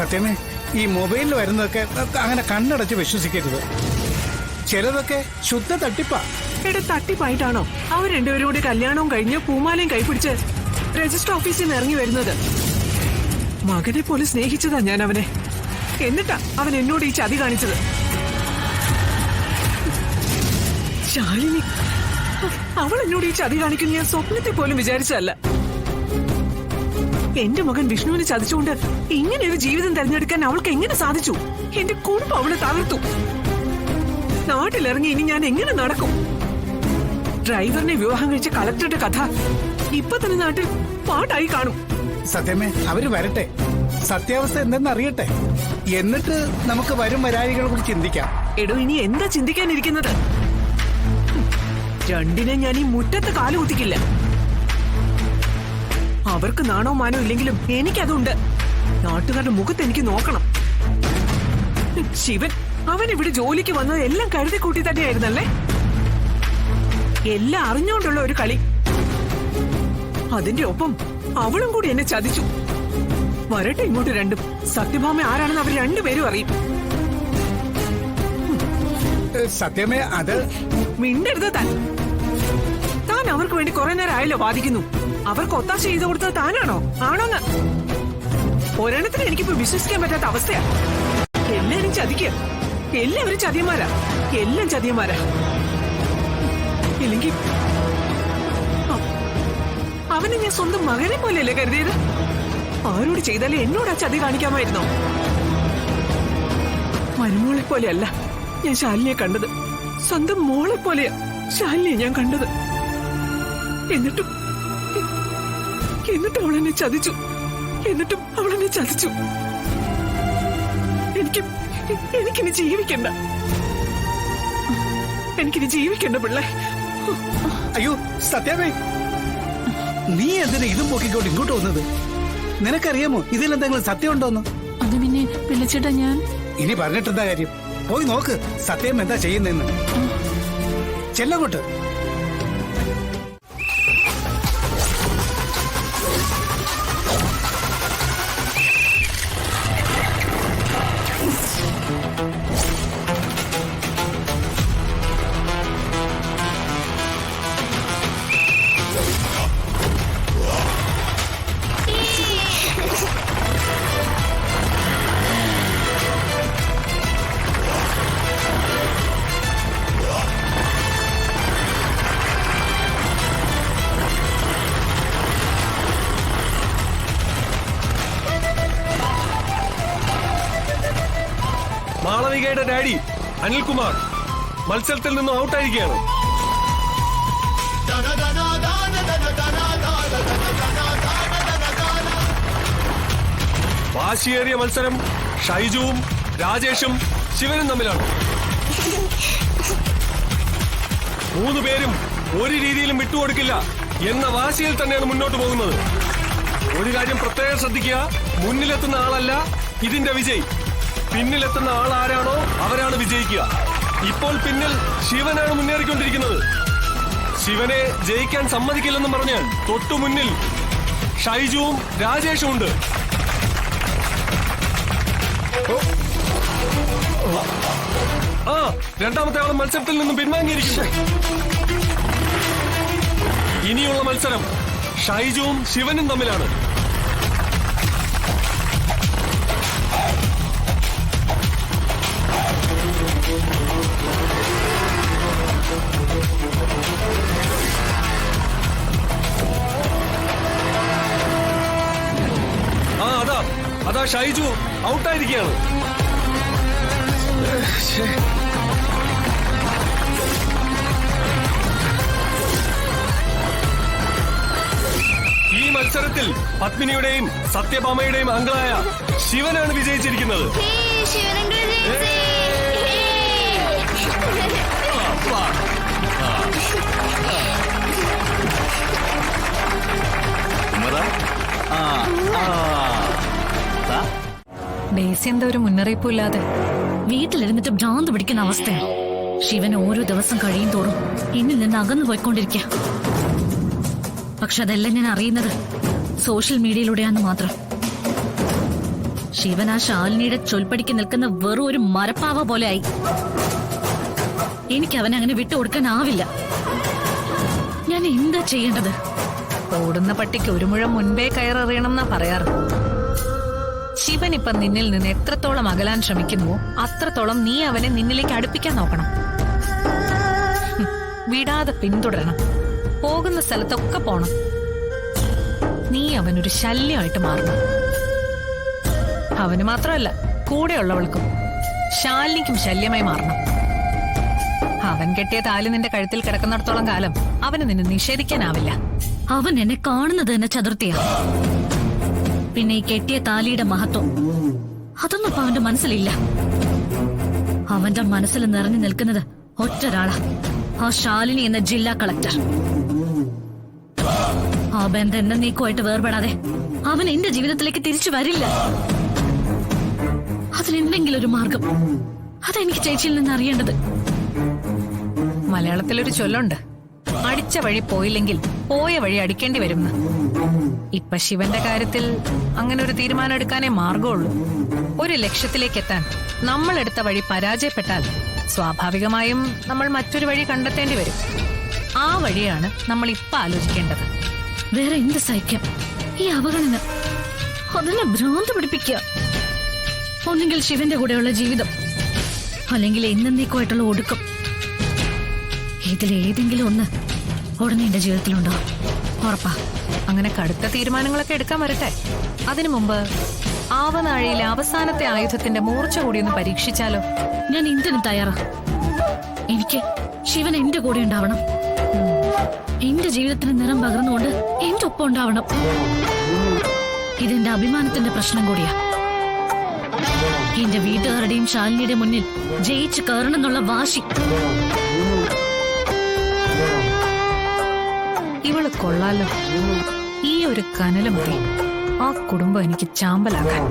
സത്യമേ, ഈ മൊബൈലിൽ വരുന്നതൊക്കെ അങ്ങനെ കണ്ണടച്ച് വിശ്വസിക്കരുത്. ചിലതൊക്കെ ശുദ്ധ തട്ടിപ്പാ. എടാ, തട്ടിപ്പായിട്ടാണോ അവർ രണ്ടുപേരും കൂടി കല്യാണവും കഴിഞ്ഞ് പൂമാലയും കൈപിടിച്ച് രജിസ്റ്റർ ഓഫീസിൽ നിന്ന് ഇറങ്ങി വരുന്നത്? മകനെ പോലെ സ്നേഹിച്ചതാ ഞാൻ അവനെ. എന്നിട്ടാ അവൻ എന്നോട് ഈ ചതി കാണിച്ചത്. ശാലിനി, അവൾ എന്നോട് ഈ ചതി കാണിക്കുന്ന ഞാൻ സ്വപ്നത്തെ പോലും വിചാരിച്ചതല്ല. എന്റെ മകൻ വിഷ്ണുവിനെ ചതിച്ചുകൊണ്ട് ഇങ്ങനെ ഒരു ജീവിതം തെരഞ്ഞെടുക്കാൻ അവൾക്ക് എങ്ങനെ സാധിച്ചു? എന്റെ കുടുംബം അവളെ തകർത്തു. നാട്ടിലിറങ്ങി ഇനി ഞാൻ എങ്ങനെ നടക്കും? ഡ്രൈവറിനെ വിവാഹം കഴിച്ച കളക്ടറുടെ കഥ ഇപ്പൊ തന്നെ നാട്ടിൽ പാട്ടായി കാണും. സത്യമേ, അവര് വരട്ടെ, സത്യാവസ്ഥ എന്തെന്ന് അറിയട്ടെ, എന്നിട്ട് നമുക്ക് വരും വരാഴികളെ കുറിച്ച് ചിന്തിക്കാം. എടോ, ഇനി എന്താ ചിന്തിക്കാനിരിക്കുന്നത്? രണ്ടിനെ ഞാൻ ഈ മുറ്റത്ത് കാലുകുത്തിക്കില്ല. അവർക്ക് നാണോ മാനോ ഇല്ലെങ്കിലും എനിക്കതുണ്ട്. നാട്ടുകാരുടെ മുഖത്ത് എനിക്ക് നോക്കണം. ശിവൻ, അവൻ ഇവിടെ ജോലിക്ക് വന്നത് എല്ലാം കരുതി കൂട്ടി തന്നെയായിരുന്നല്ലേ? എല്ലാം അറിഞ്ഞുകൊണ്ടുള്ള ഒരു കളി. അതിന്റെ ഒപ്പം അവളും കൂടി എന്നെ ചതിച്ചു. വരട്ടെ ഇങ്ങോട്ട് രണ്ടും. സത്യഭാമ ആരാണെന്ന് അവർ രണ്ടുപേരും അറിയും. സത്യമേ, അത് മിണ്ടരുത് താൻ. താൻ അവർക്ക് വേണ്ടി കുറെ നേരം ആയല്ലോ വാദിക്കുന്നു. അവർക്ക് ഒത്താശ ചെയ്തു കൊടുത്തത് താനാണോ? ആണോന്ന് ഒരെണ്ണത്തിന് എനിക്കിപ്പോ വിശ്വസിക്കാൻ പറ്റാത്ത അവസ്ഥയാ. എല്ലാരും ചതിക്കുക. എല്ലാവരും ചതിയന്മാരാ. എല്ലാം ചതിയന്മാരാ. ഇല്ലെങ്കിൽ അവനെ ഞാൻ സ്വന്തം മകനെ പോലെയല്ലേ കരുതിയത്? ആരോട് ചെയ്താലും എന്നോട് ആ ചതി കാണിക്കാമായിരുന്നോ? മരുമോളെ പോലെയല്ല ഞാൻ ശാലിനിയെ കണ്ടത്. സ്വന്തം മോളെ പോലെയാ ശാലിനിയെ ഞാൻ കണ്ടത്. എന്നിട്ടും അവളെന്നെ ചതിച്ചു. എനിക്കിനി ജീവിക്കണ്ട. പിള്ളേ. അയ്യോ സത്യമേ, നീ എന്തിനാ ഇതും പൊക്കിക്കോട്ട് ഇങ്ങോട്ട് വന്നത്? നിനക്കറിയാമോ ഇതിലെന്തെങ്കിലും സത്യം ഉണ്ടോന്ന്? അത് പിന്നെ പിള്ളച്ചേട്ടാ, ഞാൻ ഇനി പറഞ്ഞിട്ടെന്താ കാര്യം? പോയി നോക്ക് സത്യം എന്താ ചെയ്യുന്നെന്ന്. ചെല്ലങ്ങോട്ട്. മാളവികയുടെ ഡാഡി അനിൽകുമാർ മത്സരത്തിൽ നിന്നും ഔട്ടായിരിക്കുകയാണ്. വാശിയേറിയ മത്സരം ഷൈജുവും രാജേഷും ശിവനും തമ്മിലാണ്. മൂന്നുപേരും ഒരു രീതിയിലും വിട്ടുകൊടുക്കില്ല എന്ന വാശിയിൽ തന്നെയാണ് മുന്നോട്ട് പോകുന്നത്. ഒരു കാര്യം പ്രത്യേകം ശ്രദ്ധിക്കുക, മുന്നിലെത്തുന്ന ആളല്ല ഇതിന്റെ വിജയ്. പിന്നിലെത്തുന്ന ആൾ ആരാണോ അവരാണ് വിജയിക്കുക. ഇപ്പോൾ പിന്നിൽ ശിവനാണ് മുന്നേറിക്കൊണ്ടിരിക്കുന്നത്. ശിവനെ ജയിക്കാൻ സമ്മതിക്കില്ലെന്നും പറഞ്ഞാൽ തൊട്ടു മുന്നിൽ ഷൈജുവും രാജേഷും ഉണ്ട്. രണ്ടാമത്തെ ആളും മത്സരത്തിൽ നിന്നും പിൻവാങ്ങിയിരിക്കുന്നു. ഇനിയുള്ള മത്സരം ഷൈജുവും ശിവനും തമ്മിലാണ്. അതാ ഷൈജു ഔട്ടായിരിക്കുകയാണ്. ഈ മത്സരത്തിൽ പത്മിനിയുടെയും സത്യഭാമയുടെയും അംഗളായ ശിവനാണ് വിജയിച്ചിരിക്കുന്നത്. ഡേസി എന്താ ഒരു മുന്നറിയിപ്പും ഇല്ലാതെ വീട്ടിലിരുന്നിട്ട് ഭ്രാന്ത് പിടിക്കുന്ന അവസ്ഥയാണ്. ശിവൻ ഓരോ ദിവസം കഴിയും തോറും എന്നിൽ നിന്ന് അകന്നു പോയിക്കൊണ്ടിരിക്കുക. പക്ഷെ അതെല്ലാം ഞാൻ അറിയുന്നത് സോഷ്യൽ മീഡിയയിലൂടെയാന്ന് മാത്രം. ശിവൻ ആ ശാലിനിയുടെ ചൊൽപ്പടിക്ക് നിൽക്കുന്ന വെറും ഒരു മരപ്പാവ പോലെ ആയി. എനിക്ക് അവനെ അങ്ങനെ വിട്ടുകൊടുക്കാനാവില്ല. ഞാൻ എന്താ ചെയ്യേണ്ടത്? ഓടുന്ന പട്ടിക്ക് ഒരു മുഴം മുൻപേ കയററിയണം എന്നാ പറയാറ്. ശിവൻ ഇപ്പൊ നിന്നിൽ നിന്ന് എത്രത്തോളം അകലാൻ ശ്രമിക്കുന്നുവോ അത്രത്തോളം നീ അവനെ നിന്നിലേക്ക് അടുപ്പിക്കാൻ നോക്കണം. വിടാതെ പിന്തുടരണം. പോകുന്ന സ്ഥലത്തൊക്കെ പോണം. നീ അവനൊരു ശല്യമായിട്ട് മാറണം. അവന് മാത്രമല്ല, കൂടെയുള്ളവൾക്കും ശാലിനിക്കും ശല്യമായി മാറണം. അവൻ കെട്ടിയ താലി നിന്റെ കഴുത്തിൽ കിടക്കുന്നിടത്തോളം കാലം അവന് നിന്നെ നിഷേധിക്കാനാവില്ല. അവൻ എന്നെ കാണുന്നത് തന്നെ ചതുർത്ഥിയാ. പിന്നെ ഈ കെട്ടിയ താലിയുടെ മഹത്വം അതൊന്നും ഇപ്പൊ അവന്റെ മനസ്സിലില്ല. അവന്റെ മനസ്സിൽ നിറഞ്ഞു നിൽക്കുന്നത് ഒറ്റൊരാളാ, ആ ശാലിനി എന്ന ജില്ലാ കളക്ടർ. ആ ബന്ധം എന്നെ നീക്കുമായിട്ട് വേർപെടാതെ അവൻ എന്റെ ജീവിതത്തിലേക്ക് തിരിച്ചു വരില്ല. അതിനെന്തെങ്കിലും ഒരു മാർഗം, അതെനിക്ക് ചേച്ചിയിൽ നിന്ന് അറിയേണ്ടത്. മലയാളത്തിലൊരു ചൊല്ലുണ്ട്, അടിച്ച വഴി പോയില്ലെങ്കിൽ പോയ വഴി അടിക്കേണ്ടി വരുമെന്ന്. ഇപ്പൊ ശിവന്റെ കാര്യത്തിൽ അങ്ങനെ ഒരു തീരുമാനം എടുക്കാനേ മാർഗമുള്ളൂ. ഒരു ലക്ഷ്യത്തിലേക്ക് എത്താൻ നമ്മൾ എടുത്ത വഴി പരാജയപ്പെട്ടാൽ സ്വാഭാവികമായും നമ്മൾ മറ്റൊരു വഴി കണ്ടെത്തേണ്ടി വരും. ആ വഴിയാണ് നമ്മൾ ഇപ്പൊ ആലോചിക്കേണ്ടത്. വേറെ എന്ത് സഹിക്കാം ഈ അവഗണന? അതിനെ ഭ്രാന്ത് പിടിപ്പിക്കുക. ഒന്നെങ്കിൽ ശിവന്റെ കൂടെയുള്ള ജീവിതം, അല്ലെങ്കിൽ എന്നേക്കുമായിട്ടുള്ള ഒടുക്കം. ഇതിലേതെങ്കിലും ഒന്ന് ഉടനെ എന്റെ ജീവിതത്തിലുണ്ടോ? ഉറപ്പാ. അങ്ങനെ കടുത്ത തീരുമാനങ്ങളൊക്കെ എടുക്കാൻ വരട്ടെ. അതിനു മുമ്പ് ആവനാഴിയിലെ അവസാനത്തെ ആയുധത്തിന്റെ മൂർച്ച കൂടി ഒന്ന് പരീക്ഷിച്ചാലോ? ഞാൻ എന്തിനും തയ്യാറാ. എനിക്ക് ശിവൻ എന്റെ കൂടെ ഉണ്ടാവണം. എന്റെ ജീവിതത്തിന് നിറം പകർന്നുകൊണ്ട് എന്റെ ഒപ്പം ഉണ്ടാവണം. ഇതെന്റെ അഭിമാനത്തിന്റെ പ്രശ്നം കൂടിയാ. എന്റെ വീട്ടുകാരുടെയും ശാലിനിയുടെ മുന്നിൽ ജയിച്ചു കയറണം എന്നുള്ള വാശി. ഇവള് കൊള്ളാലോ. ഈ ഒരു കനല് മതി ആ കുടുംബം എനിക്ക് ചാമ്പലാക്കാൻ.